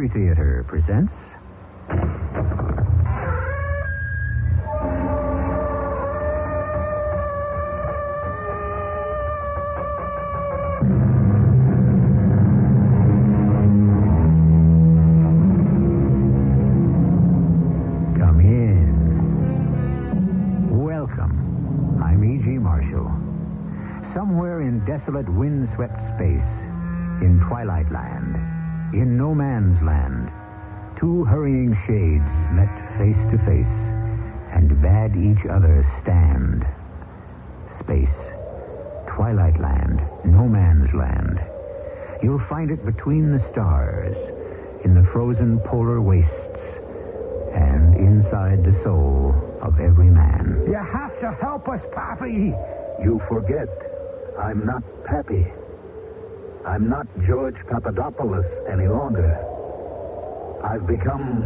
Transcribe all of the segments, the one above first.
Mystery Theater presents... Come in. Welcome. I'm E.G. Marshall. Somewhere in desolate, wind-swept space, in Twilight Land, in No Man's Land, two hurrying shades met face to face and bade each other stand. Space, Twilight Land, No Man's Land. You'll find it between the stars, in the frozen polar wastes, and inside the soul of every man. You have to help us, Pappy. You forget. I'm not Pappy. I'm not George Papadopoulos any longer. I've become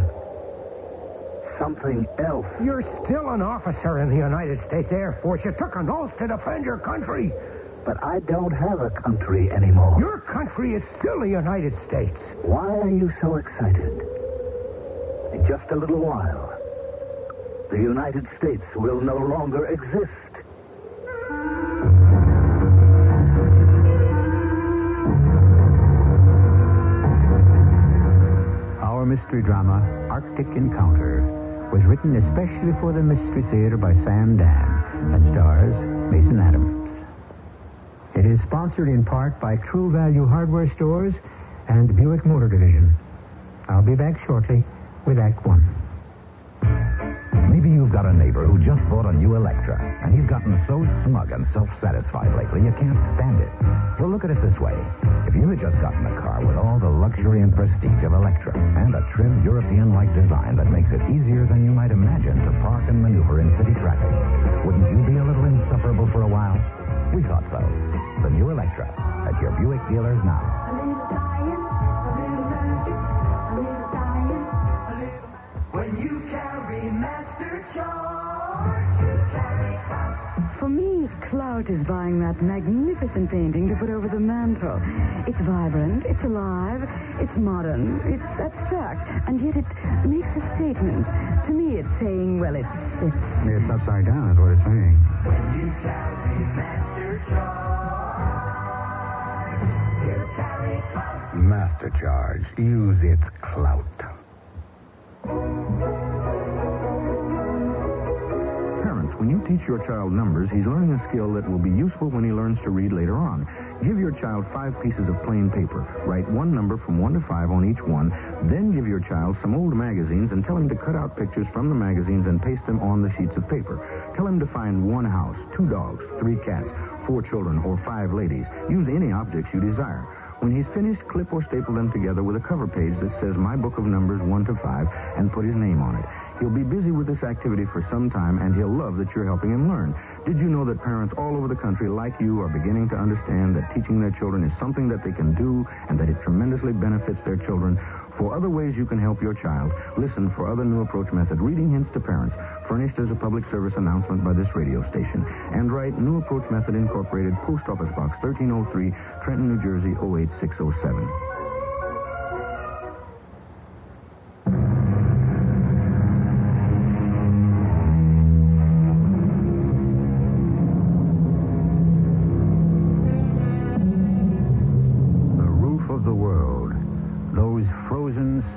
something else. You're still an officer in the United States Air Force. You took an oath to defend your country. But I don't have a country anymore. Your country is still the United States. Why are you so excited? In just a little while, the United States will no longer exist. Our mystery drama, Arctic Encounter, was written especially for the Mystery Theater by Sam Dan and stars Mason Adams. It is sponsored in part by True Value Hardware Stores and Buick Motor Division. I'll be back shortly with Act One. Maybe you've got a neighbor who just bought a new Electra, and he's gotten so smug and self-satisfied lately you can't stand it. Well, look at it this way. If you had just gotten a car with all the luxury and prestige of Electra and a trim European-like design that makes it easier than you might imagine to park and maneuver in city traffic, wouldn't you be a little insufferable for a while? We thought so. The new Electra at your Buick dealers now. A little science, a little magic, a little science, a little... When you carry Master Charge, you carry clout. For me, clout is buying that magnificent painting to put over the mantel. It's vibrant, it's alive, it's modern, it's abstract, and yet it makes a statement. To me, it's saying, well, it's... It's upside down, is what it's saying. When you carry Master Charge, you carry clout. Master Charge. Use its clout. Parents, when you teach your child numbers, he's learning a skill that will be useful when he learns to read later on. Give your child 5 pieces of plain paper. Write one number from 1 to 5 on each one. Then give your child some old magazines and tell him to cut out pictures from the magazines and paste them on the sheets of paper. Tell him to find 1 house, 2 dogs, 3 cats, 4 children, or 5 ladies. Use any objects you desire. When he's finished, clip or staple them together with a cover page that says My Book of Numbers 1 to 5 and put his name on it. He'll be busy with this activity for some time, and he'll love that you're helping him learn. Did you know that parents all over the country, like you, are beginning to understand that teaching their children is something that they can do and that it tremendously benefits their children? For other ways you can help your child, listen for other New Approach Method reading hints to parents, furnished as a public service announcement by this radio station. And write New Approach Method Incorporated, Post Office Box 1303, Trenton, New Jersey, 08607.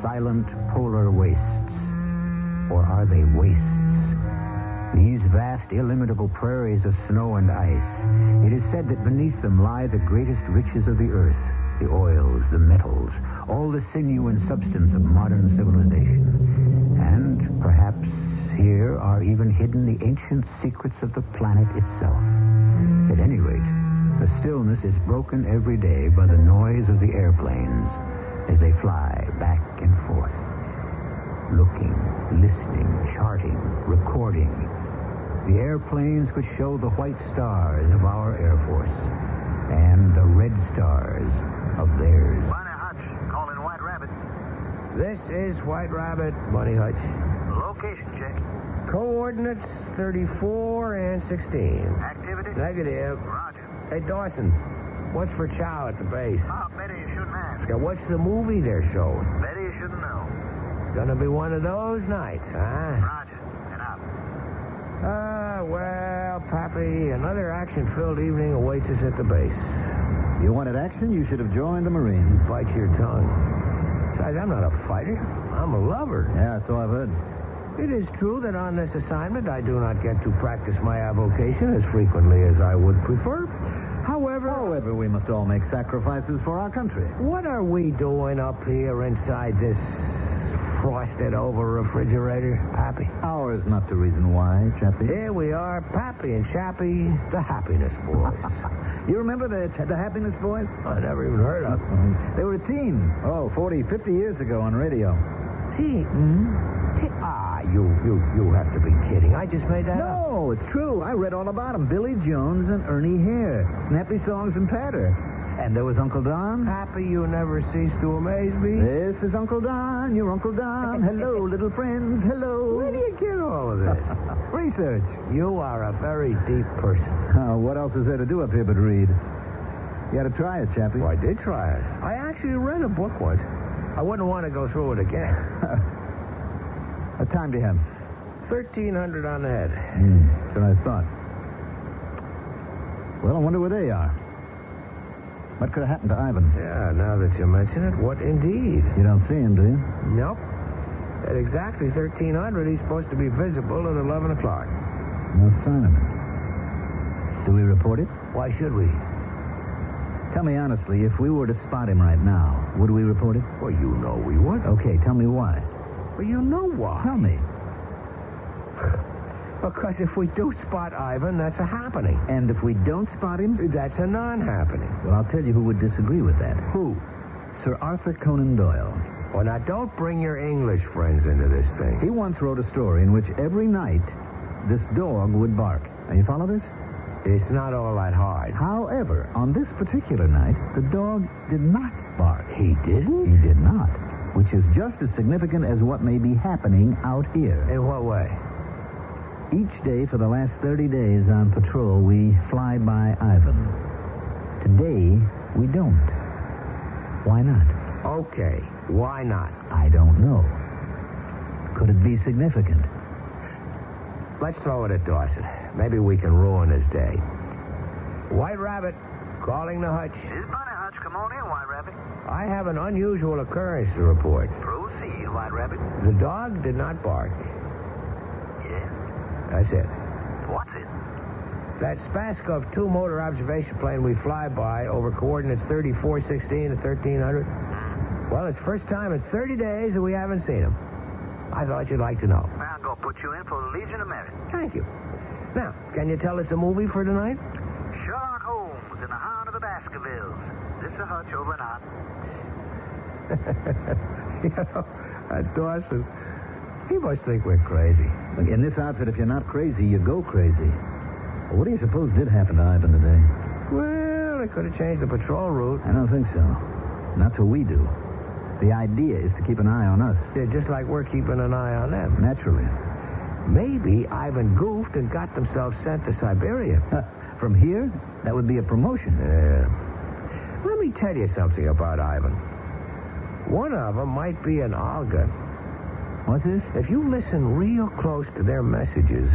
Silent polar wastes. Or are they wastes? These vast, illimitable prairies of snow and ice. It is said that beneath them lie the greatest riches of the earth, the oils, the metals, all the sinew and substance of modern civilization. And perhaps here are even hidden the ancient secrets of the planet itself. At any rate, the stillness is broken every day by the noise of the airplanes as they fly back and forth, looking, listening, charting, recording. The airplanes which show the white stars of our Air Force and the red stars of theirs. Bonnie Hutch, calling White Rabbit. This is White Rabbit, Bunny Hutch. Location check. Coordinates 34 and 16. Activity? Negative. Roger. Hey, Dawson, what's for chow at the base? Betty is shooting ass. Yeah, what's the movie they're showing? Betty is shouldn't know. It's gonna be one of those nights, huh? Roger. And out. Well, Pappy, another action-filled evening awaits us at the base. You wanted action, you should have joined the Marines. Bite your tongue. Besides, I'm not a fighter. I'm a lover. Yeah, so I've heard. It is true that on this assignment I do not get to practice my avocation as frequently as I would prefer. However, we must all make sacrifices for our country. what are we doing up here inside this frosted-over refrigerator, Pappy? Ours not the reason why, Chappie. Here we are, Pappy and Chappie, the Happiness Boys. You remember the Happiness Boys? I never even heard of them. They were a team. 40, 50 years ago on radio. See? You have to be kidding. I just made that up. No, it's true. I read all about them. Billy Jones and Ernie Hare. Snappy songs and patter. And there was Uncle Don. Happy, you never cease to amaze me. This is Uncle Don, your Uncle Don. Hello, little friends, hello. Where do you get all of this? Research. You are a very deep person. What else is there to do up here but read? You got to try it, Chappie. Well, I did try it. I actually read a book once. I wouldn't want to go through it again. What time do you have? 1,300 on the head. That's what I thought. Well, I wonder where they are. What could have happened to Ivan? Yeah, now that you mention it, what indeed? You don't see him, do you? Nope. At exactly 1,300, he's supposed to be visible at 11 o'clock. No sign of him. Do we report it? Why should we? Tell me honestly, if we were to spot him right now, would we report it? Well, you know we would. Okay, tell me why. Well, you know why. Tell me. Because if we do spot Ivan, that's a happening. And if we don't spot him? That's a non-happening. Well, I'll tell you who would disagree with that. Who? Sir Arthur Conan Doyle. Well, now, don't bring your English friends into this thing. He once wrote a story in which every night this dog would bark. Now, you follow this? It's not all that hard. However, on this particular night, the dog did not bark. He didn't? He did not. Which is just as significant as what may be happening out here. In what way? Each day for the last 30 days on patrol, we fly by Ivan. Today, we don't. Why not? Okay, why not? I don't know. Could it be significant? Let's throw it at Dawson. Maybe we can ruin his day. White Rabbit, calling the hutch. This is Bunny Hutch. Come on in, White Rabbit. I have an unusual occurrence to report. Proceed, White Rabbit. The dog did not bark. Yes? That's it. What's it? That Spaskov 2 motor observation plane we fly by over coordinates 3416 and 1300. Well, it's first time in 30 days that we haven't seen him. I thought you'd like to know. I'm going to put you in for the Legion of Merit. Thank you. Now, can you tell us a movie for tonight? Sherlock Holmes and the Hound of the Baskervilles. This is Hutch over and out. You know, Dawson, he must think we're crazy. Look, in this outfit, if you're not crazy, you go crazy. Well, what do you suppose did happen to Ivan today? Well, they could have changed the patrol route. I don't think so. Not till we do. The idea is to keep an eye on us. Yeah, just like we're keeping an eye on them. Naturally. Maybe Ivan goofed and got themselves sent to Siberia. From here, that would be a promotion. Yeah. Let me tell you something about Ivan. One of them might be an Olga. What's this? If you listen real close to their messages,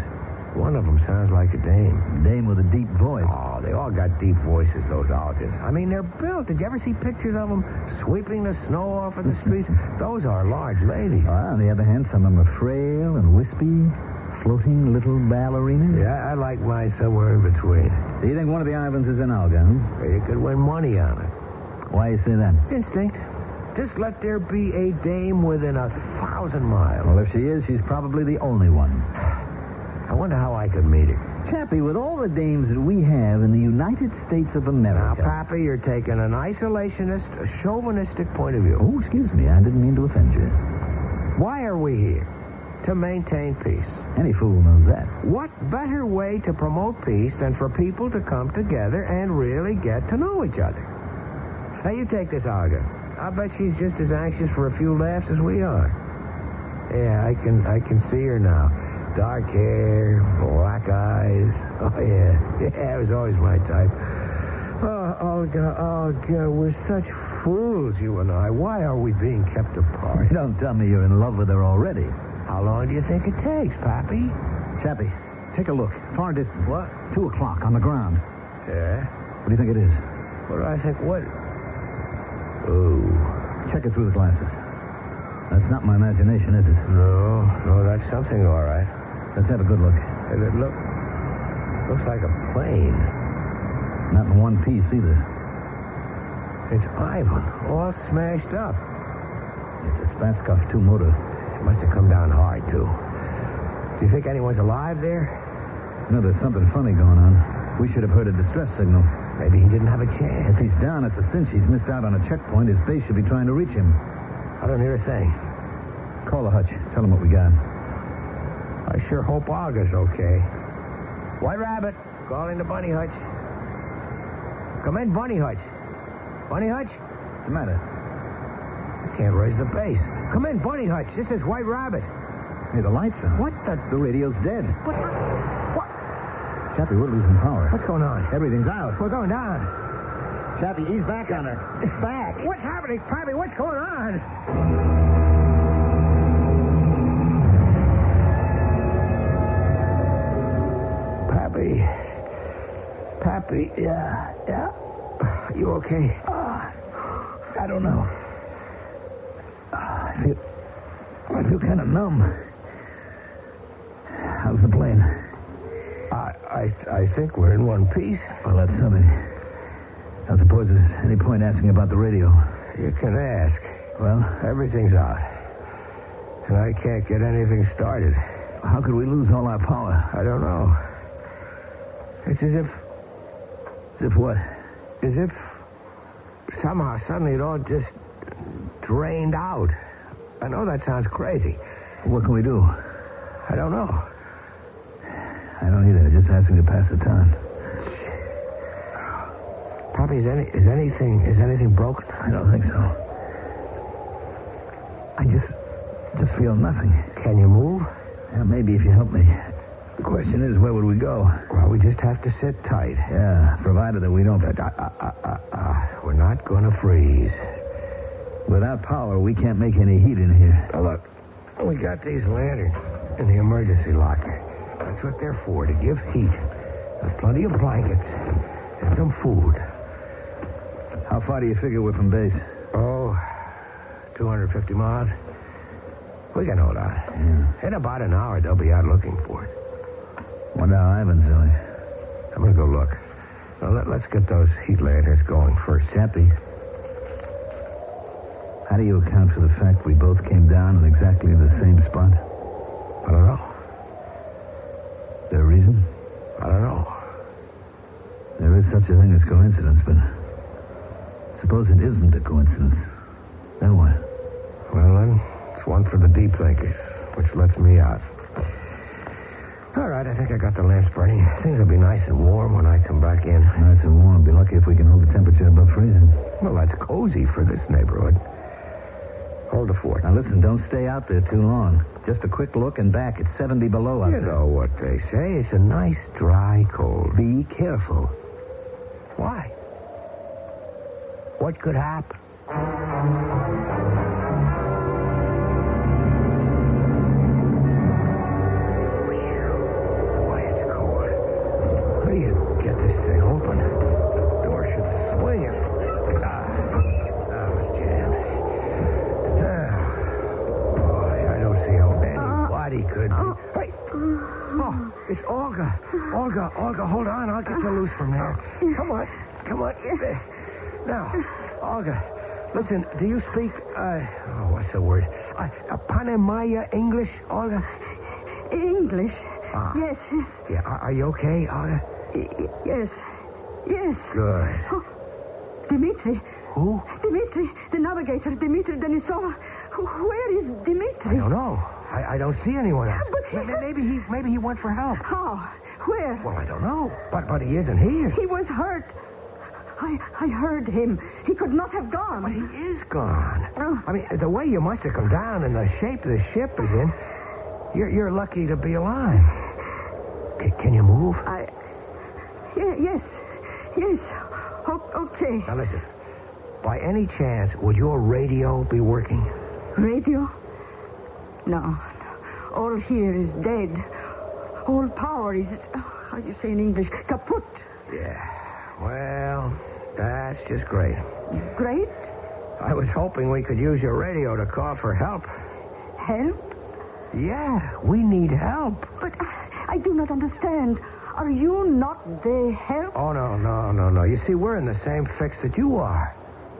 one of them sounds like a dame. Dame with a deep voice. Oh, they all got deep voices, those Olgas. I mean, they're built. Did you ever see pictures of them sweeping the snow off of the streets? Those are large ladies. On the other hand, some of them are frail and wispy, floating little ballerinas. Yeah, I like mine somewhere in between. Do you think one of the Ivans is an Olga, huh? You could win money on it. Why you say that? Instinct. Just let there be a dame within 1,000 miles. Well, if she is, she's probably the only one. I wonder how I could meet her. Chappie, with all the dames that we have in the United States of America... Now, Pappy, you're taking an isolationist, a chauvinistic point of view. Oh, excuse me. I didn't mean to offend you. Why are we here? To maintain peace. Any fool knows that. What better way to promote peace than for people to come together and really get to know each other? Now, you take this Olga. I bet she's just as anxious for a few laughs as we are. Yeah, I can see her now. Dark hair, black eyes. Oh, yeah. Yeah, it was always my type. Oh, Olga, we're such fools, you and I. Why are we being kept apart? Don't tell me you're in love with her already. How long do you think it takes, Pappy? Chappie, take a look. Far distance. What? 2 o'clock on the ground. Yeah? What do you think it is? What do I think? What? Oh. Check it through the glasses. That's not my imagination, is it? No, that's something, all right. Let's have a good look. Hey, looks like a plane. Not in one piece either. It's Ivan, all smashed up. It's a Spaskov 2 motor. It must have come down hard, too. Do you think anyone's alive there? No, there's something funny going on. We should have heard a distress signal. Maybe he didn't have a chance. If he's down, it's a cinch he's missed out on a checkpoint. His base should be trying to reach him. I don't hear a thing. Call the hutch. Tell him what we got. I sure hope Olga's okay. White Rabbit, calling the Bunny Hutch. Come in, Bunny Hutch. Bunny Hutch? What's the matter? I can't raise the bass. Come in, Bunny Hutch. This is White Rabbit. Hey, the lights are. What the? The radio's dead. What? Chappie, we're losing power. What's going on? Everything's out. We're going down. Chappie, ease back on her. It's back. What's happening, Pappy? What's going on? Pappy, yeah. You okay? I don't know. I feel kind of numb. How's the plane? I think we're in one piece. Well, that's something. I suppose there's any point asking about the radio. You can ask. Well, Everything's out. And I can't get anything started. how could we lose all our power? I don't know. It's as if... As if what? As if somehow, suddenly, it all just drained out. I know that sounds crazy. What can we do? I don't know. I don't either. Just asking to pass the time. Pappy, is anything broken? I don't think so. I just feel nothing. Can you move? Yeah, maybe if you help me. The question is, where would we go? Well, we just have to sit tight. Yeah, provided that we don't... We're not going to freeze. Without power, we can't make any heat in here. Now, look, we got these lanterns in the emergency locker. That's what they're for, to give heat. There's plenty of blankets and some food. How far do you figure we're from base? Oh, 250 miles. We can hold out. Yeah. In about an hour, they'll be out looking for it. Wonder how Ivan's doing. I'm going to go look. Now, let's get those heat lanterns going first. Chappie, how do you account for the fact we both came down in exactly the same spot? I don't know. Is there a reason? I don't know. There is such a thing as coincidence, but suppose it isn't a coincidence. Then what? Well, then, it's one for the deep thinkers, which lets me out. All right, I think I got the lamps burning. Things will be nice and warm when I come back in. Nice and warm. Be lucky if we can hold the temperature above freezing. Well, that's cozy for this neighborhood. Hold the fort. Now, listen, don't stay out there too long. Just a quick look and back. It's 70 below out You there. know what they say. It's a nice, dry cold. Be careful. Why? What could happen? Boy, it's cold. How do you get this thing open? The door should swing it. It's jammed. Boy, I don't see how anybody could be. Hey! Oh, it's Olga. Olga, hold on. I'll get you loose from there. Come on. Now, Olga, listen, do you speak, what's the word? Panamaya English, Olga? English? Yes. Yeah, are you okay, Olga? Yes. Good. Oh, Dmitri. Who? Dmitri, the navigator, Dmitri Denisova. Where is Dmitri? I don't know. I don't see anyone else. But Maybe he went for help. How? Where? Well, I don't know. But he isn't here. He was hurt. I heard him. He could not have gone. But he is gone. Oh. I mean, the way you must have come down and the shape the ship is in, you're lucky to be alive. Can you move? Yes. Okay. Now listen. by any chance, would your radio be working? Radio? No. All here is dead. All power is, how do you say in English, kaput. Yeah. Well, that's just great. Great? I was hoping we could use your radio to call for help. Help? Yeah, we need help. But I do not understand. Are you not the help? Oh, no. You see, we're in the same fix that you are.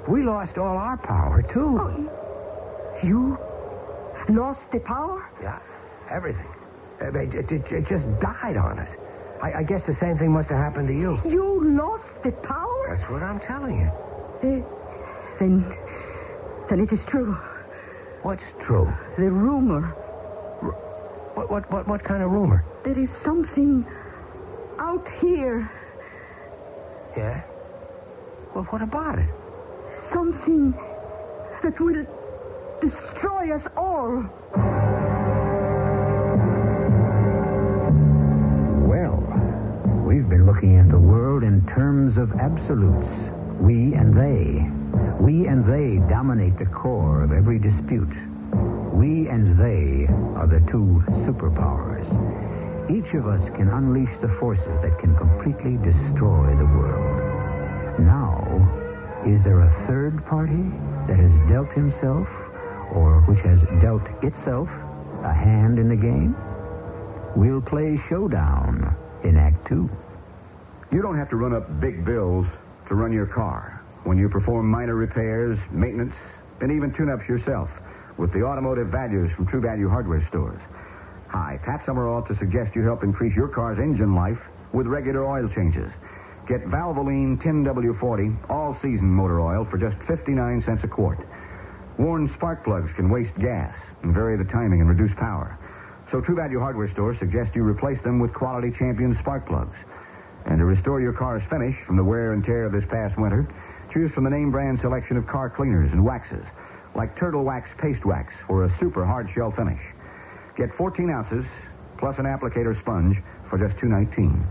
We lost all our power, too. Oh, you lost the power? Yeah, everything. It just died on us. I guess the same thing must have happened to you. You lost the power? That's what I'm telling you. Then it is true. What's true? The rumor. What kind of rumor? There is something out here. Yeah? Well, what about it? Something that will destroy us all. Well, we've been looking at the world in terms of absolutes. We and they. We and they dominate the core of every dispute. We and they are the two superpowers. Each of us can unleash the forces that can completely destroy the world. Now, is there a third party that has dealt himself, or which has dealt itself, a hand in the game? We'll play Showdown in Act 2. You don't have to run up big bills to run your car when you perform minor repairs, maintenance, and even tune-ups yourself with the automotive values from True Value hardware stores. Hi, Pat Summerall to suggest you help increase your car's engine life with regular oil changes. Get Valvoline 10W40 all-season motor oil for just 59 cents a quart. Worn spark plugs can waste gas and vary the timing and reduce power. So True Value hardware stores suggest you replace them with quality Champion spark plugs. And to restore your car's finish from the wear and tear of this past winter, choose from the name brand selection of car cleaners and waxes, like Turtle Wax Paste Wax for a super hard shell finish. Get 14 ounces plus an applicator sponge for just $2.19.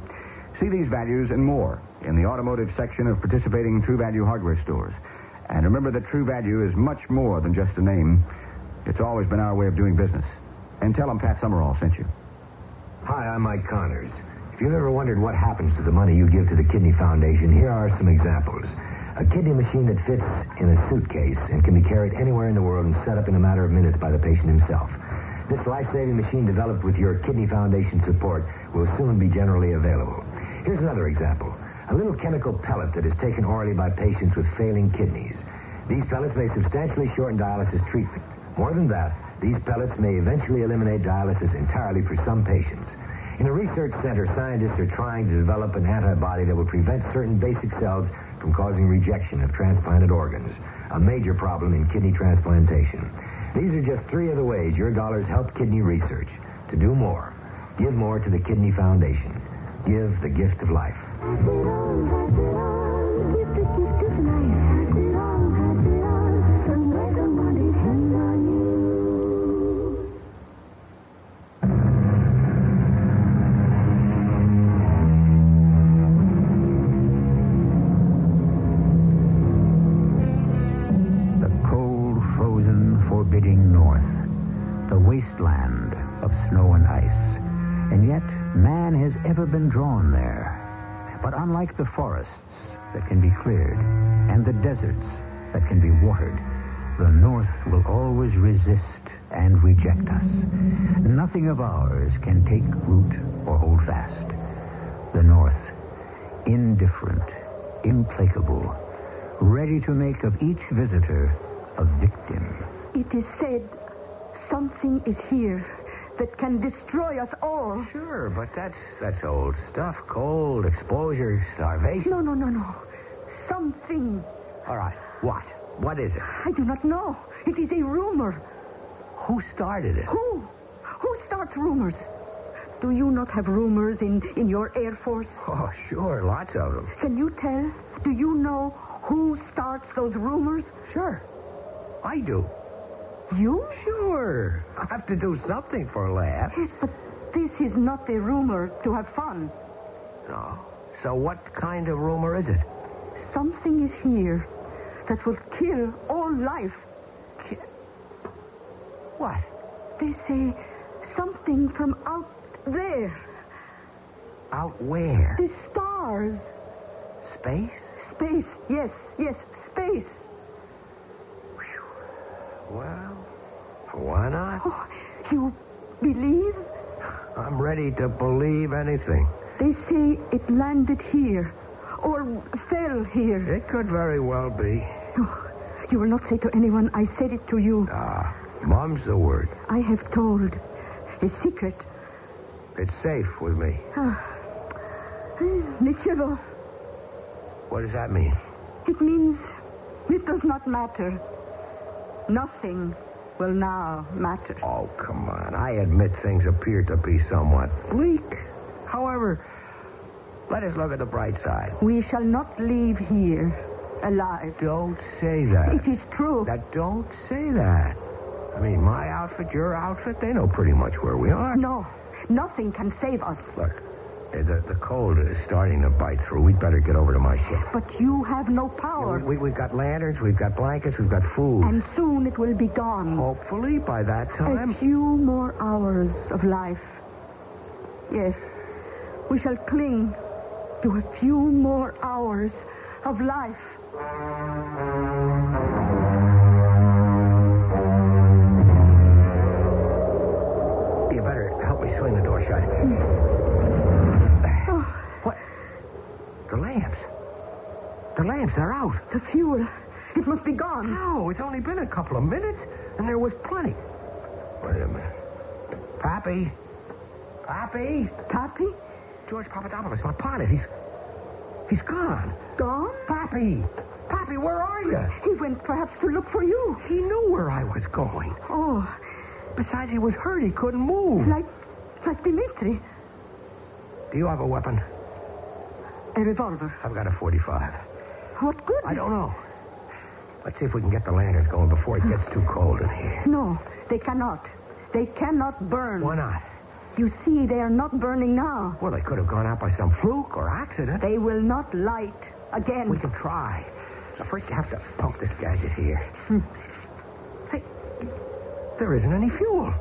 See these values and more in the automotive section of participating True Value hardware stores. And remember that True Value is much more than just a name. It's always been our way of doing business. And tell them Pat Summerall sent you. Hi, I'm Mike Connors. If you've ever wondered what happens to the money you give to the Kidney Foundation, here are some examples. A kidney machine that fits in a suitcase and can be carried anywhere in the world and set up in a matter of minutes by the patient himself. This life-saving machine developed with your Kidney Foundation support will soon be generally available. Here's another example. A little chemical pellet that is taken orally by patients with failing kidneys. These pellets may substantially shorten dialysis treatment. More than that, these pellets may eventually eliminate dialysis entirely for some patients. In a research center, scientists are trying to develop an antibody that will prevent certain basic cells from causing rejection of transplanted organs, a major problem in kidney transplantation. These are just 3 of the ways your dollars help kidney research. To do more, give more to the Kidney Foundation. Give the gift of life. Wasteland of snow and ice. And yet, man has ever been drawn there. But unlike the forests that can be cleared and the deserts that can be watered, the North will always resist and reject us. Nothing of ours can take root or hold fast. The North, indifferent, implacable, ready to make of each visitor a victim. It is said something is here that can destroy us all. Sure, but that's old stuff. Cold, exposure, starvation. No. Something. All right, what? What is it? I do not know. It is a rumor. Who started it? Who? Who starts rumors? Do you not have rumors in your Air Force? Oh, sure, lots of them. Can you tell? Do you know who starts those rumors? Sure. I do. You? Sure. I have to do something for a laugh. Yes, but this is not a rumor to have fun. No. So what kind of rumor is it? Something is here that will kill all life. What? They say something from out there. Out where? The stars. Space? Space, yes, space. Well, why not? Oh, you believe? I'm ready to believe anything. They say it landed here, or fell here. It could very well be. Oh, you will not say to anyone I said it to you. Mom's the word. I have told a secret. It's safe with me. Nichevo. What does that mean? It means it does not matter. Nothing will now matter. Oh, come on. I admit things appear to be somewhat bleak. However, let us look at the bright side. We shall not leave here alive. Don't say that. It is true. Now, don't say that. I mean, my outfit, your outfit, they know pretty much where we are. No, nothing can save us. Look, the cold is starting to bite through. We'd better get over to my ship. But you have no power. Yeah, we've got lanterns, we've got blankets, we've got food. And soon it will be gone. Hopefully, by that time... A few more hours of life. Yes, we shall cling to a few more hours of life. You better help me swing the door shut. What? The lamps. The lamps are out. The fuel. It must be gone. No, it's only been a couple of minutes, and there was plenty. Wait a minute. Pappy? Pappy? Pappy? George Papadopoulos, my pilot. He's gone. Gone? Pappy! Pappy, where are you? He went perhaps to look for you. He knew where I was going. Oh. Besides, he was hurt. He couldn't move. Like Dimitri. Do you have a weapon? A revolver. I've got a 45. What good? I don't know. Let's see if we can get the lanterns going before it gets too cold in here. No, they cannot. They cannot burn. Why not? You see, they are not burning now. Well, they could have gone out by some fluke or accident. They will not light again. We can try. Now, first you have to pump this gadget here. Hey, there isn't any fuel.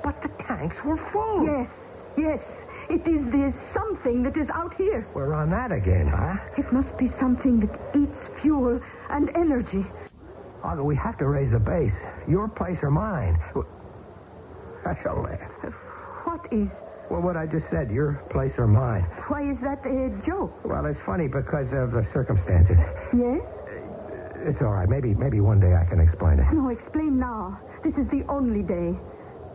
But the tanks were full. Yes. It is this something that is out here. We're on that again, huh? It must be something that eats fuel and energy. Olga, we have to raise the base. Your place or mine. That's a laugh. What is? Well, what I just said, your place or mine. Why is that a joke? Well, it's funny because of the circumstances. Yes? It's all right. Maybe one day I can explain it. No, explain now. This is the only day.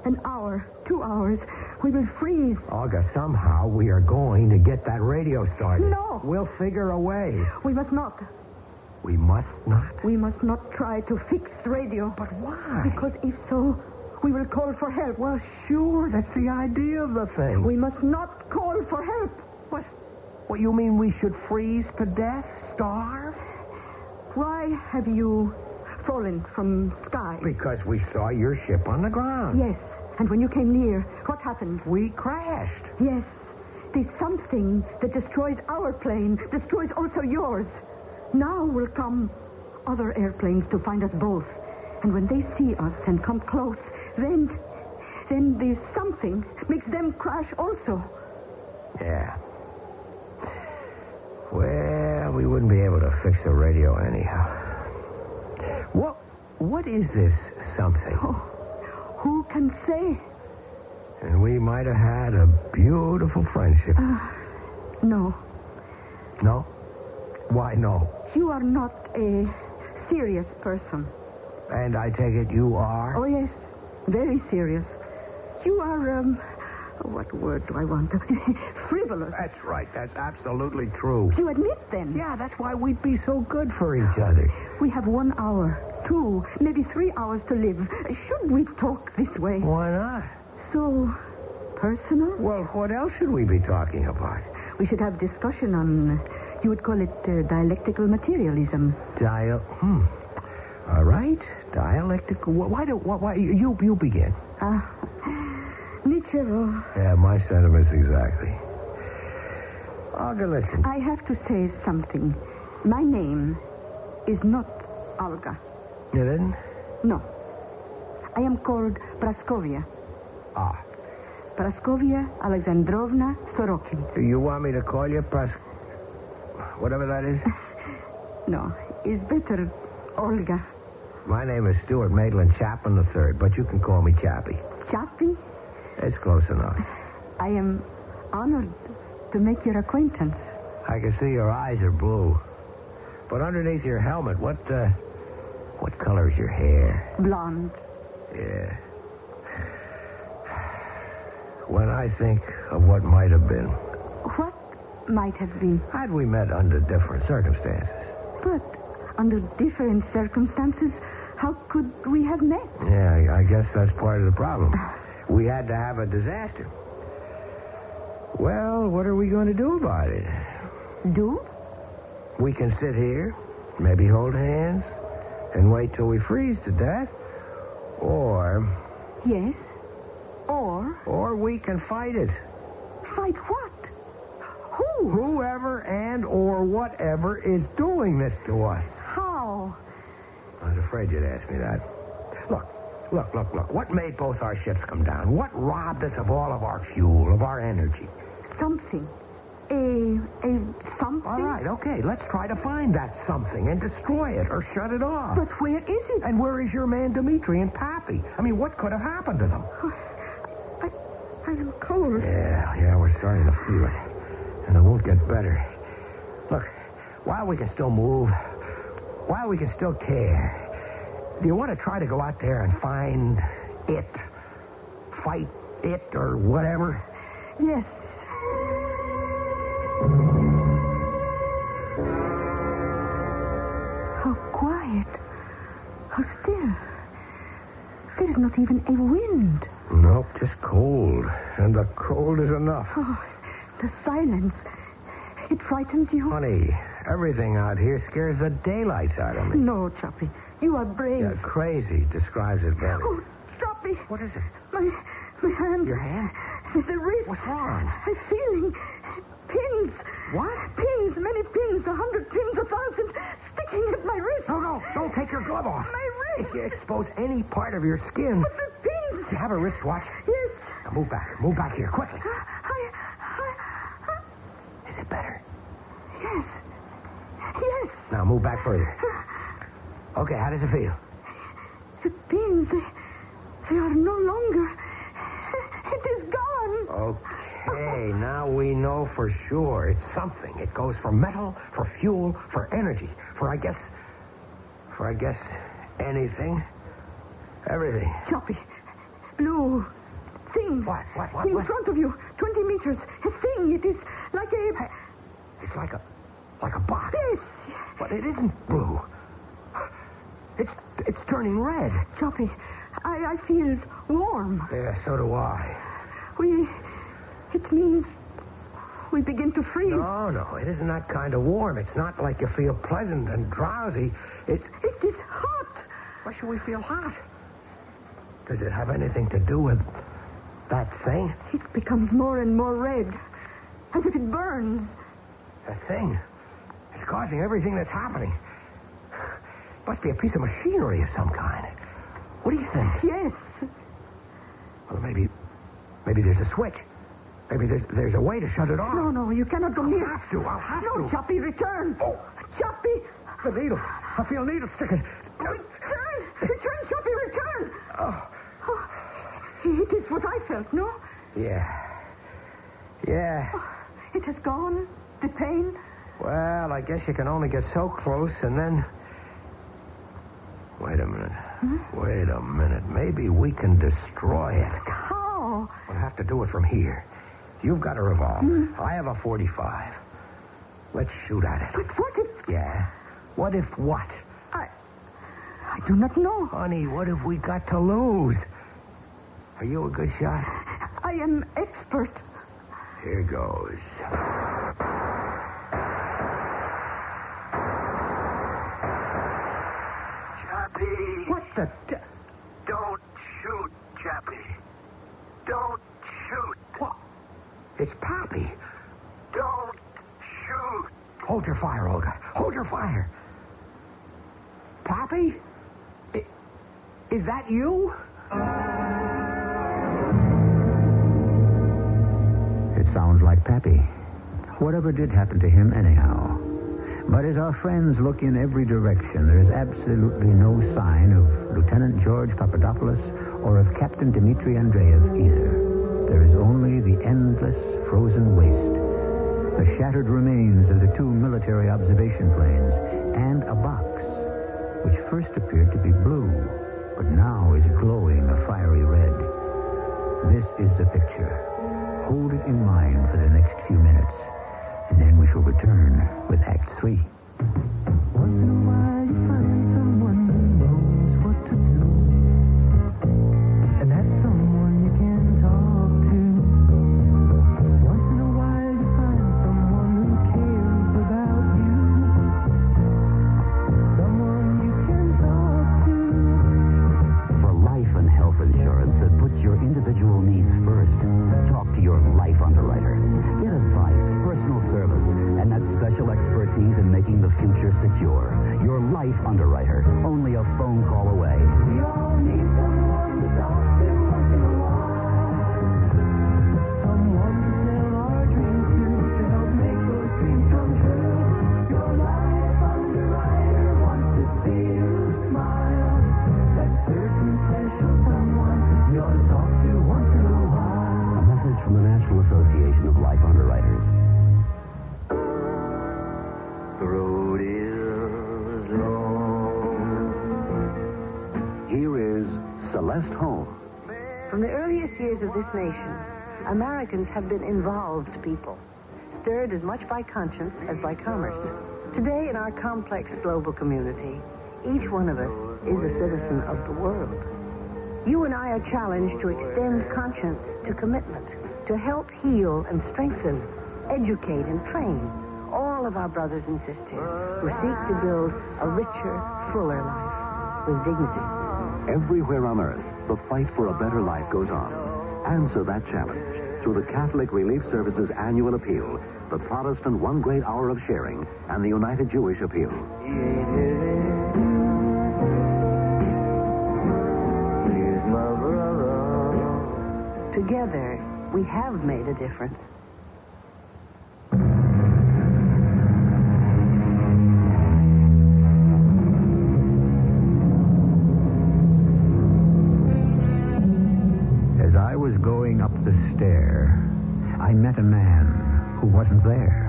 An hour, 2 hours. We will freeze. Olga, somehow we are going to get that radio started. No. We'll figure a way. We must not. We must not? We must not try to fix the radio. But why? Because if so, we will call for help. Well, sure. That's the idea of the thing. We must not call for help. What, you mean we should freeze to death? Starve? Why have you fallen from sky? Because we saw your ship on the ground. Yes. And when you came near, what happened? We crashed. Yes. The something that destroyed our plane destroys also yours. Now will come other airplanes to find us both. And when they see us and come close, then the something makes them crash also. Yeah. Well, we wouldn't be able to fix the radio anyhow. What is this something? Oh, who can say? And we might have had a beautiful friendship. No. No? Why no? You are not a serious person. And I take it you are? Oh, yes. Very serious. You are, what word do I want? Frivolous. That's right. That's absolutely true. You admit, then? Yeah, that's why we'd be so good for each other. We have 1 hour, 2, maybe 3 hours to live. Should we talk this way? Why not? So personal? Well, what else should we be talking about? We should have discussion on, you would call it dialectical materialism. All right. Dialectical. Why you begin. Nichevo. Yeah, my sentiments exactly. Olga, listen. I have to say something. My name is not Olga. You didn't? No. I am called Praskovia. Ah. Praskovia Alexandrovna Sorokin. You want me to call you whatever that is? No, it's better Olga. My name is Stuart Maitland Chapman III, but you can call me Chappie. Chappie? It's close enough. I am honored to make your acquaintance. I can see your eyes are blue. But underneath your helmet, what color is your hair? Blonde. Yeah. When I think of what might have been. What might have been? Had we met under different circumstances? But under different circumstances, how could we have met? Yeah, I guess that's part of the problem. We had to have a disaster. Well, what are we going to do about it? Do? We can sit here, maybe hold hands, and wait till we freeze to death. Or... Yes. Or we can fight it. Fight what? Who? Whoever and or whatever is doing this to us. How? I was afraid you'd ask me that. Look. What made both our ships come down? What robbed us of all of our fuel, of our energy? Something. A something? All right, okay. Let's try to find that something and destroy it or shut it off. But where is it? And where is your man Dmitri and Pappy? I mean, what could have happened to them? I am cold. Yeah, we're starting to feel it. And it won't get better. Look, while we can still move, while we can still care, do you want to try to go out there and find it? Fight it or whatever? Yes. How quiet. How still. There is not even a wind. Nope, just cold. And the cold is enough. Oh, the silence. It frightens you? Honey, everything out here scares the daylights out of me. No, Choppy. You are brave. Yeah, crazy describes it better. Oh, Choppy. What is it? My hand. Your hand? The wrist. What's wrong? I'm feeling pins. What? Pins, many pins, 100 pins, 1,000, sticking at my wrist. No, don't take your glove off. My wrist. If you expose any part of your skin. But the pins. You have a wristwatch? Yes. Now move back. Move back here, quickly. I... Is it better? Yes. Now move back further. Okay, how does it feel? The pins, they are no longer. It is gone. Okay, now we know for sure it's something. It goes for metal, for fuel, for energy, for I guess anything. Everything. Choppy. Blue. Thing. What? In front of you. 20 meters. A thing. It is like a... It's like a box. Yes. But it isn't blue. It's turning red. Choppy, I feel warm. Yeah, so do I. It means we begin to freeze. No, it isn't that kind of warm. It's not like you feel pleasant and drowsy. It is hot. Why should we feel hot? Does it have anything to do with that thing? It becomes more and more red, as if it burns. The thing? It's causing everything that's happening. Must be a piece of machinery of some kind. What do you think? Yes. Well, maybe there's a switch. Maybe there's a way to shut it off. No, you cannot go near. I'll have to. No, Choppy, return. Oh. Choppy. The needle. I feel needles sticking. Return, Choppy, return. Oh. It is what I felt, no? Yeah. It has gone. The pain. Well, I guess you can only get so close and then... Wait a minute. Wait a minute. Maybe we can destroy it. How? We'll have to do it from here. You've got a revolver. I have a .45. Let's shoot at it. But what if... Yeah? What if what? I do not know. Honey, what have we got to lose? Are you a good shot? I am expert. Here goes. Chappie! What the... Don't shoot, Chappie. Don't shoot. What? It's Pappy. Don't shoot. Hold your fire, Olga. Hold your fire. Pappy? Pappy? Is that you? It sounds like Pappy. Whatever did happen to him, anyhow. But as our friends look in every direction, there is absolutely no sign of Lieutenant George Papadopoulos or of Captain Dmitri Andreev either. There is only the endless frozen waste, the shattered remains of the two military observation planes, and a box, which first appeared to be blue, but now is glowing a fiery red. This is the picture. Hold it in mind for the next few minutes, and then we shall return with Act 3. Once in a while you find someone who knows what to do. And that's someone you can talk to. Once in a while you find someone who cares about you. Someone you can talk to. For life and health insurance that puts your individual needs first, talk to your life underwriter. Get advice, personal service, and that special expertise in making the future secure. Your life underwriter, only a phone call away. We all need someone to talk to once in a while. Someone to tell our dreams to help make those dreams come true. Your life underwriter wants to see you smile. That certain special someone you ought to talk to once in a while. A message from the National Association of Life Underwriters. The road is long. Here is Celeste Holmes. From the earliest years of this nation, Americans have been involved people, stirred as much by conscience as by commerce. Today, in our complex global community, each one of us is a citizen of the world. You and I are challenged to extend conscience to commitment, to help heal and strengthen, educate and train all of our brothers and sisters who seek to build a richer, fuller life with dignity. Everywhere on earth, the fight for a better life goes on. Answer that challenge through the Catholic Relief Service's annual appeal, the Protestant One Great Hour of Sharing, and the United Jewish Appeal. Together, we have made a difference. As I was going up the stair, I met a man who wasn't there.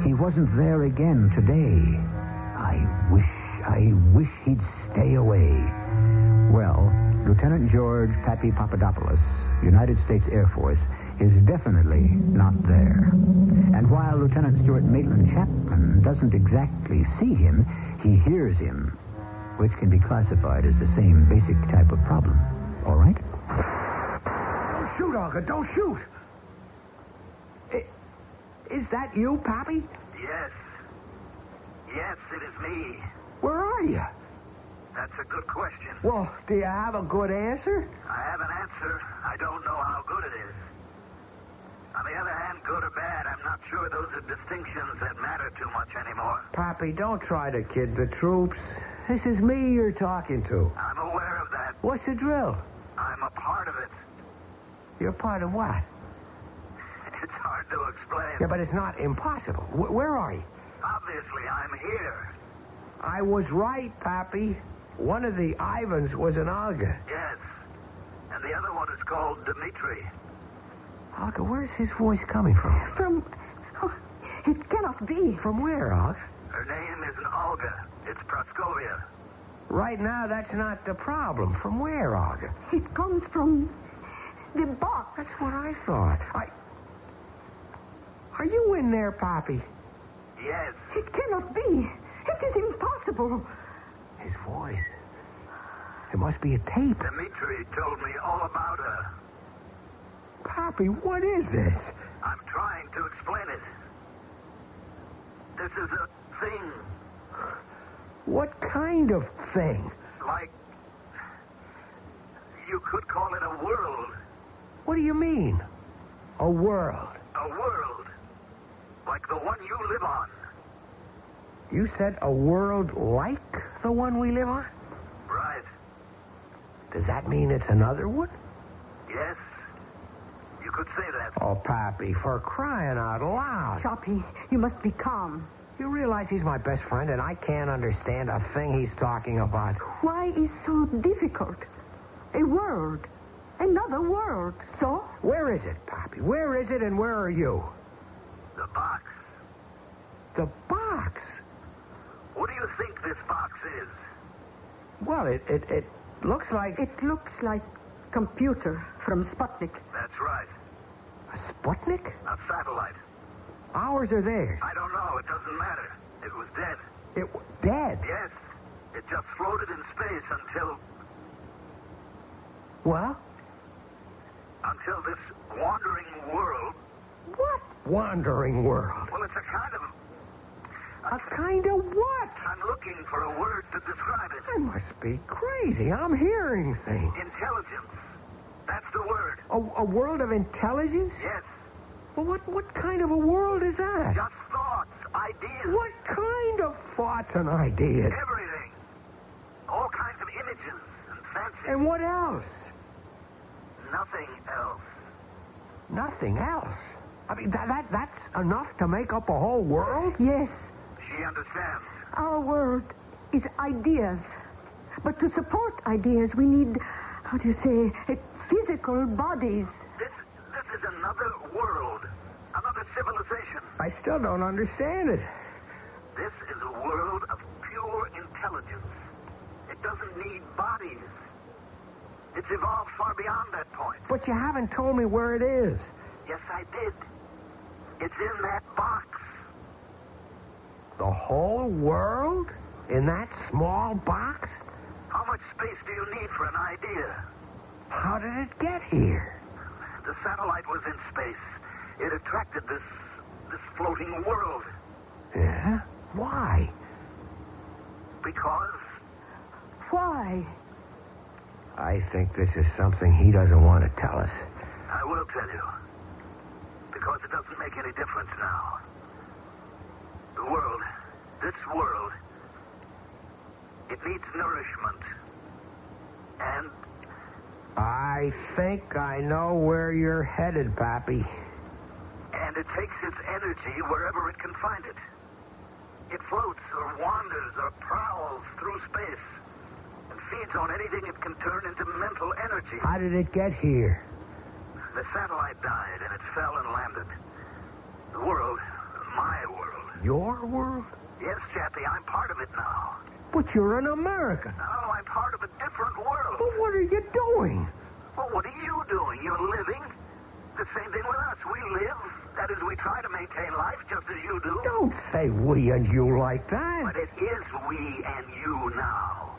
He wasn't there again today. I wish he'd stay away. Well, Lieutenant George Pappy Papadopoulos, United States Air Force, is definitely not there. And while Lieutenant Stuart Maitland Chapman doesn't exactly see him, he hears him, which can be classified as the same basic type of problem. All right? Don't shoot, Olga. Don't shoot. Is that you, Pappy? Yes. Yes, it is me. Where are you? That's a good question. Well, do you have a good answer? I have an answer. I don't know how good it is. On the other hand, good or bad, I'm not sure those are distinctions that matter too much anymore. Pappy, don't try to kid the troops. This is me you're talking to. I'm aware of that. What's the drill? I'm a part of it. You're part of what? It's hard to explain. Yeah, but it's not impossible. Where are you? Obviously, I'm here. I was right, Pappy. One of the Ivans was an Olga. Yes. And the other one is called Dmitri. Olga, where's his voice coming from? Oh, it cannot be. From where, Olga? Her name isn't Olga. It's Praskovia. Right now, that's not the problem. From where, Olga? It comes from the box. That's what I thought. Are you in there, Pappy? Yes. It cannot be. It is impossible. His voice. It must be a tape. Dmitri told me all about her. Pappy, what is this? I'm trying to explain it. This is a thing. What kind of thing? Like, you could call it a world. What do you mean? A world? A world. Like the one you live on. You said a world like the one we live on? Right. Does that mean it's another one? Yes. You could say that. Oh, Pappy, for crying out loud. Choppy, you must be calm. You realize he's my best friend and I can't understand a thing he's talking about. Why is so difficult? A world. Another world. So? Where is it, Pappy? Where is it and where are you? The box. The box? What do you think this box is? Well, it looks like... It looks like computer from Sputnik. That's right. A Sputnik? A satellite. Ours or theirs? I don't know. It doesn't matter. It was dead. It was dead? Yes. It just floated in space until this wandering world... What wandering world? Well, it's a kind of... A kind of what? I'm looking for a word to describe it. I must be crazy. I'm hearing things. Intelligence. That's the word. A world of intelligence? Yes. Well, what kind of a world is that? Just thoughts, ideas. What kind of thoughts and ideas? Everything. All kinds of images and fancies. And what else? Nothing else. Nothing else? I mean, that's enough to make up a whole world? Yes. She understands. Our world is ideas. But to support ideas, we need, how do you say, physical bodies. This is another world. Another civilization. I still don't understand it. This is a world of pure intelligence. It doesn't need bodies. It's evolved far beyond that point. But you haven't told me where it is. Yes, I did. It's in that box. The whole world? In that small box? How much space do you need for an idea? How did it get here? The satellite was in space. It attracted this floating world. Yeah? Why? Because... Why? I think this is something he doesn't want to tell us. I will tell you. Because it doesn't make any difference now. The world, this world, it needs nourishment. And... I think I know where you're headed, Pappy. And it takes its energy wherever it can find it. It floats or wanders or prowls through space and feeds on anything it can turn into mental energy. How did it get here? The satellite died and it fell and landed. The world, my world. Your world? Yes, Chappie, I'm part of it now. But you're an American. No, I'm part of a different world. But what are you doing? Well, what are you doing? You're living. The same thing with us. We live. That is, we try to maintain life just as you do. Don't say we and you like that. But it is we and you now.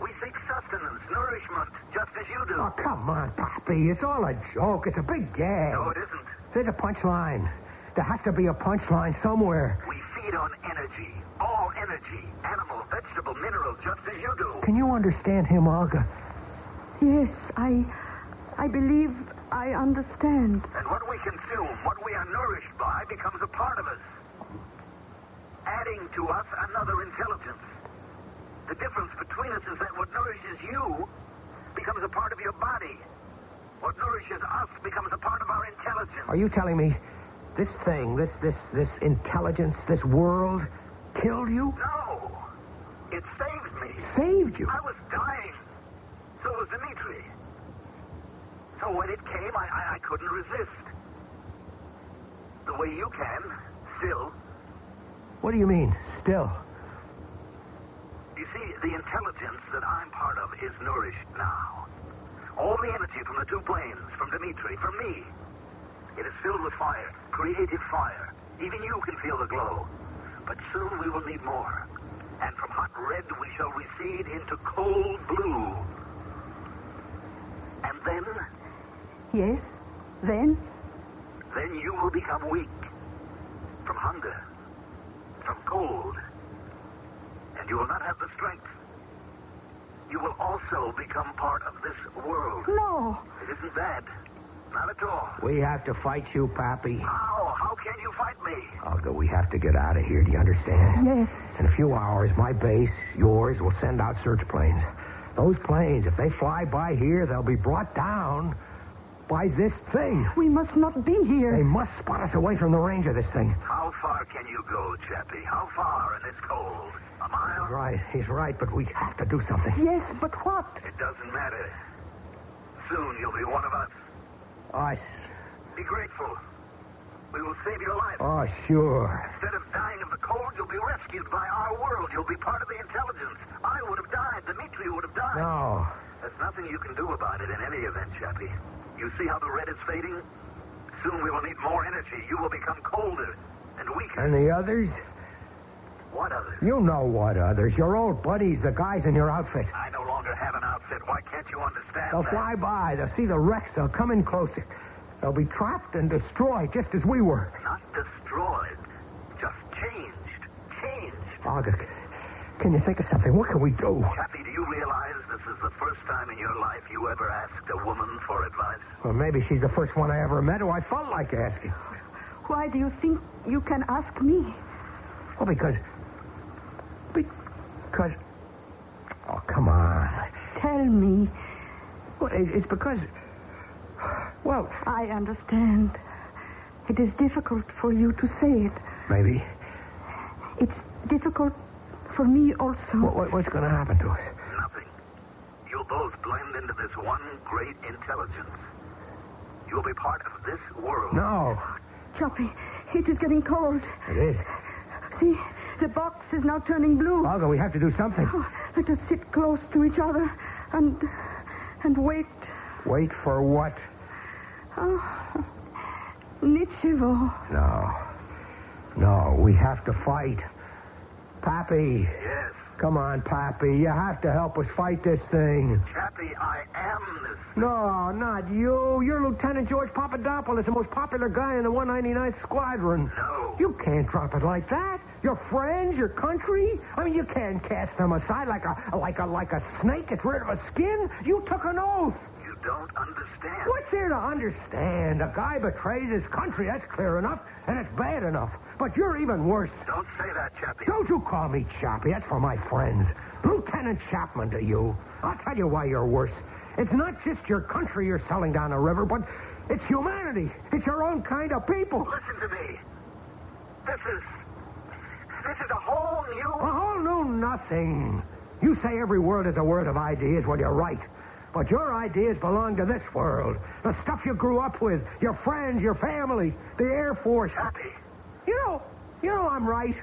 We seek sustenance, nourishment, just as you do. Oh, come on, Pappy. It's all a joke. It's a big gag. No, it isn't. There's a punchline. There has to be a punchline somewhere. We feed on energy. All energy. Animal, vegetable, mineral, just as you do. Can you understand him, Olga? Yes, I believe I understand. And what we consume, what we are nourished by, becomes a part of us. Adding to us another intelligence. The difference between us is that what nourishes you becomes a part of your body. What nourishes us becomes a part of our intelligence. Are you telling me this thing, this intelligence, this world, killed you? No. It saved me. Saved you? I was dying. So was Dimitri. So when it came, I couldn't resist. The way you can, still. What do you mean, still? You see, the intelligence that I'm part of is nourished now. All the energy from the two planes, from Dimitri, from me, it is filled with fire, creative fire. Even you can feel the glow. But soon we will need more. And from hot red we shall recede into cold blue. And then... Yes, then? Then you will become weak. From hunger. From cold. And you will not have the strength. You will also become part of this world. No. It isn't bad. Not at all. We have to fight you, Pappy. How? How can you fight me? Olga, we have to get out of here. Do you understand? Yes. In a few hours, my base, yours, will send out search planes. Those planes, if they fly by here, they'll be brought down by this thing. We must not be here. They must spot us away from the range of this thing. How far can you go, Chappie? How far in this cold? A mile? He's right, but we have to do something. Yes, but what? It doesn't matter. Soon you'll be one of us. Us. Be grateful. We will save your life. Oh, sure. Instead of dying of the cold, you'll be rescued by our world. You'll be part of the intelligence. I would have died. Dimitri would have died. No. There's nothing you can do about it in any event, Chappie. You see how the red is fading? Soon we will need more energy. You will become colder and weaker. And the others? What others? You know what others. Your old buddies, the guys in your outfit. I no longer have an outfit. Why can't you understand They'll that? fly by. They'll see the wrecks. They'll come in closer. They'll be trapped and destroyed just as we were. Not destroyed. Just changed. Changed. Olga, can you think of something? What can we do? Chappie, do you realize this is the first time in your life you ever asked a woman for advice? Well, maybe she's the first one I ever met who I felt like asking. Why do you think you can ask me? Well, because... Oh, come on. Tell me. Well, it's because... Well... I understand. It is difficult for you to say it. Maybe. It's difficult for me also. What's going to happen to us? Nothing. You'll both blend into this one great intelligence. You'll be part of this world. No. Choppy, it is getting cold. It is. See, the box is now turning blue. Olga, we have to do something. Oh, let us sit close to each other and wait. Wait for what? Oh, Nichivo. No, we have to fight. Pappy. Yes. Come on, Pappy. You have to help us fight this thing. Chappie, I am this. No, not you. You're Lieutenant George Papadopoulos, the most popular guy in the 199th Squadron. No. You can't drop it like that. Your friends, your country. I mean, you can't cast them aside like a snake gets rid of a skin. You took an oath. You don't understand. What's there to understand? A guy betrays his country. That's clear enough, and it's bad enough. But you're even worse. Don't say that, Chappie. Don't you call me Chappie. That's for my friends. Lieutenant Chapman to you. I'll tell you why you're worse. It's not just your country you're selling down the river, but it's humanity. It's your own kind of people. Listen to me. This is a whole new... A whole new nothing. You say every world is a world of ideas. Well, you're right. But your ideas belong to this world. The stuff you grew up with, your friends, your family, the Air Force. Chappie. You know I'm right.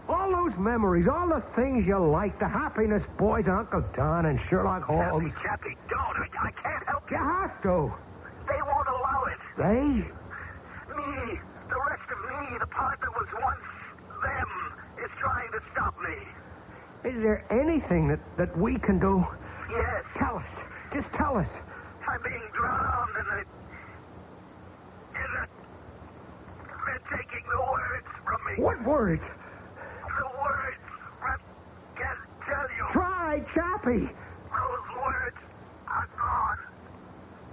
All those memories, all the things you like, the happiness boys and Uncle Don and Sherlock Holmes. Chappie, don't. I can't help You you. have to. They won't allow it. They? Me, the rest of me, the part that was once them, is trying to stop me. Is there anything that we can do? Yes. Tell us. Just tell us. I'm being drowned and they're taking the words from me. What words? The words I can't tell you. Try, Chappie. Those words are gone.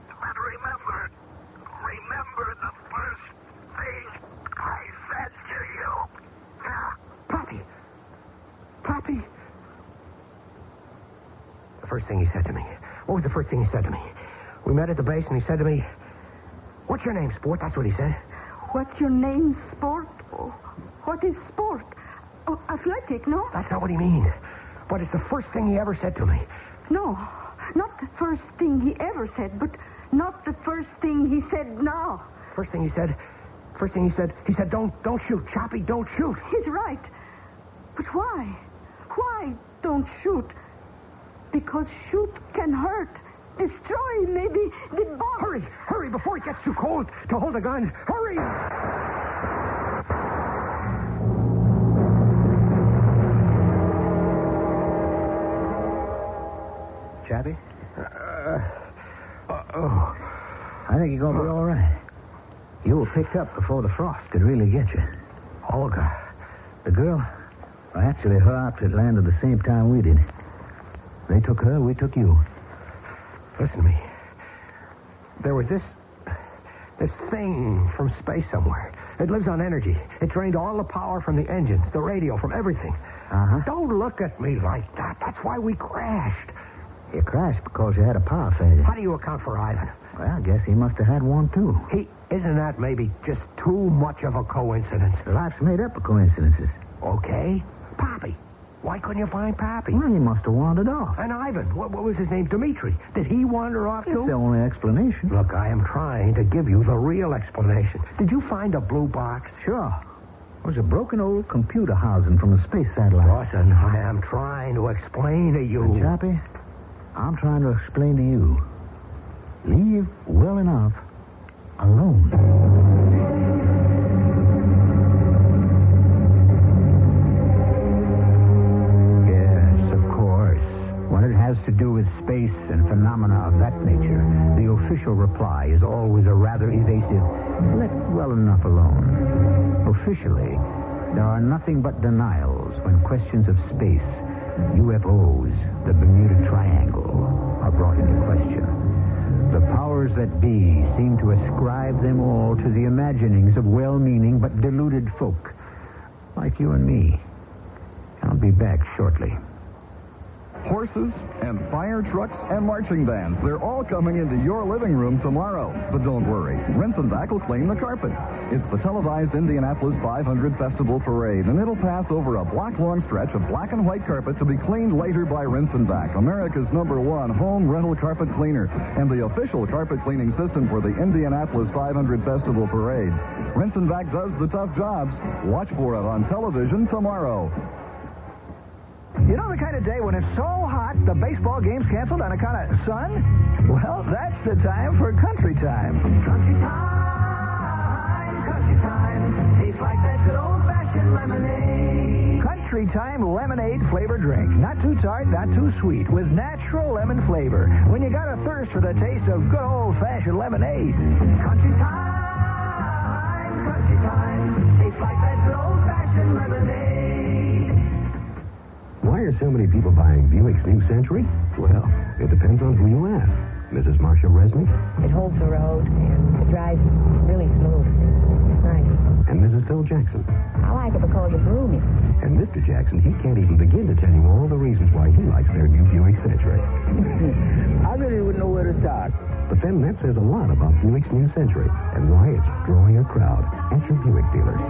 But remember the first thing I said to you. Pappy. The first thing he said to me. What was the first thing he said to me? We met at the base and he said to me, "What's your name, sport?" That's what he said. What's your name, sport? Oh, what is sport? Oh, athletic, no? That's not what he means. But it's the first thing he ever said to me. No, not the first thing he ever said, but not the first thing he said now. First thing he said, don't shoot, Chappie, don't shoot. He's right. But why? Why don't shoot? Because shoot can hurt, destroy, maybe the bomb. Hurry, before it gets too cold to hold the guns. Hurry! Chappie? I think you're going to be all right. You were picked up before the frost could really get you. Olga. The girl? Well, actually, her outfit landed the same time we did. They took her, we took you. Listen to me. There was this This thing from space somewhere. It lives on energy. It drained all the power from the engines, the radio, from everything. Uh-huh. Don't look at me like that. That's why we crashed. You crashed because you had a power failure. How do you account for Ivan? Well, I guess he must have had one, too. Isn't that maybe just too much of a coincidence? Life's made up of coincidences. Okay. Pappy. Why couldn't you find Pappy? Well, he must have wandered off. And Ivan, what was his name? Dmitri. Did he wander off, too? It's the only explanation. Look, I am trying to give you the real explanation. Did you find a blue box? Sure. It was a broken old computer housing from a space satellite. Lawson, I am trying to explain to you. Choppy, I'm trying to explain to you. Leave well enough alone. Yes, of course. When it has to do with space and phenomena of that nature, the official reply is always a rather evasive, let well enough alone. Officially, there are nothing but denials when questions of space, UFOs, the Bermuda Triangle, are brought into question. The powers that be seem to ascribe them all to the imaginings of well-meaning but deluded folk, like you and me. I'll be back shortly. Horses and fire trucks and marching bands. They're all coming into your living room tomorrow. But don't worry. Rinse and Vac will clean the carpet. It's the televised Indianapolis 500 Festival Parade, and it'll pass over a block-long stretch of black and white carpet to be cleaned later by Rinse and Vac, America's #1 home rental carpet cleaner, and the official carpet cleaning system for the Indianapolis 500 Festival Parade. Rinse and Vac does the tough jobs. Watch for it on television tomorrow. You know the kind of day when it's so hot the baseball game's canceled on account of sun? Well, that's the time for country time. Country time, tastes like that good old-fashioned lemonade. Country time lemonade flavored drink. Not too tart, not too sweet, with natural lemon flavor. When you got a thirst for the taste of good old-fashioned lemonade. Country time, tastes like that good old-fashioned lemonade. Why are so many people buying Buick's new Century? Well, it depends on who you ask. Mrs. Marcia Resnick? It holds the road, and it drives really smooth. It's nice. And Mrs. Phil Jackson? I like it because it's roomy. And Mr. Jackson, he can't even begin to tell you all the reasons why he likes their new Buick Century. I really wouldn't know where to start. But then that says a lot about Buick's new Century and why it's drawing a crowd at your Buick dealers.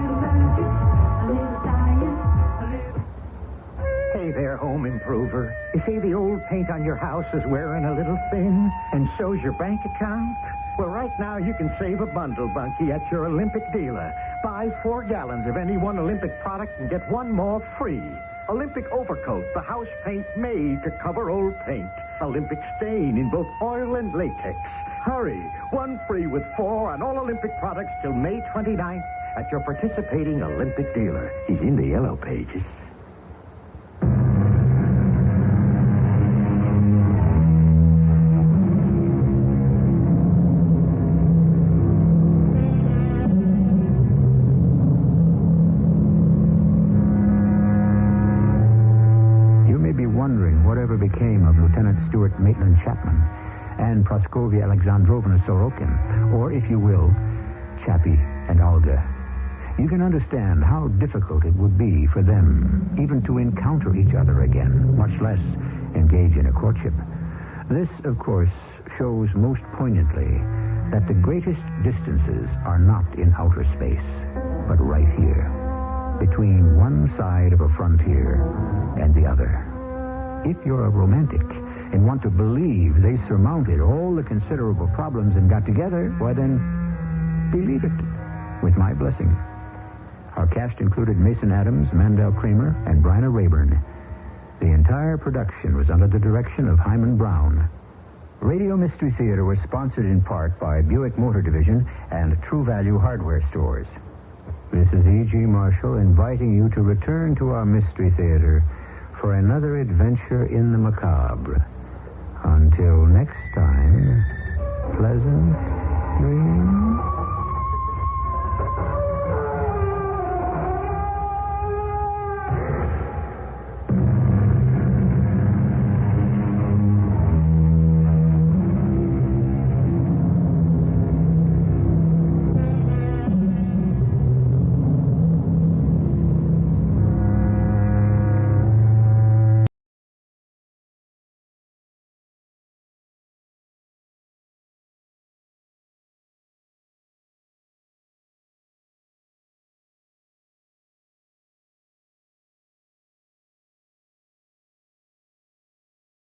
Hey there, home improver. You see the old paint on your house is wearing a little thin, and so's your bank account? Well, right now you can save a bundle, Bunky, at your Olympic dealer. Buy 4 gallons of any one Olympic product and get 1 more free. Olympic Overcoat, the house paint made to cover old paint. Olympic Stain in both oil and latex. Hurry, 1 free with 4 on all Olympic products till May 29th at your participating Olympic dealer. He's in the yellow pages. Became of Lieutenant Stuart Maitland Chapman and Praskovia Alexandrovna Sorokin, or, if you will, Chappie and Olga. You can understand how difficult it would be for them even to encounter each other again, much less engage in a courtship. This, of course, shows most poignantly that the greatest distances are not in outer space, but right here, between one side of a frontier and the other. If you're a romantic and want to believe they surmounted all the considerable problems and got together, why then, believe it, with my blessing. Our cast included Mason Adams, Mandel Kramer, and Bryna Rayburn. The entire production was under the direction of Hyman Brown. Radio Mystery Theater was sponsored in part by Buick Motor Division and True Value Hardware Stores. This is E.G. Marshall inviting you to return to our Mystery Theater for another adventure in the macabre. Until next time, pleasant dreams.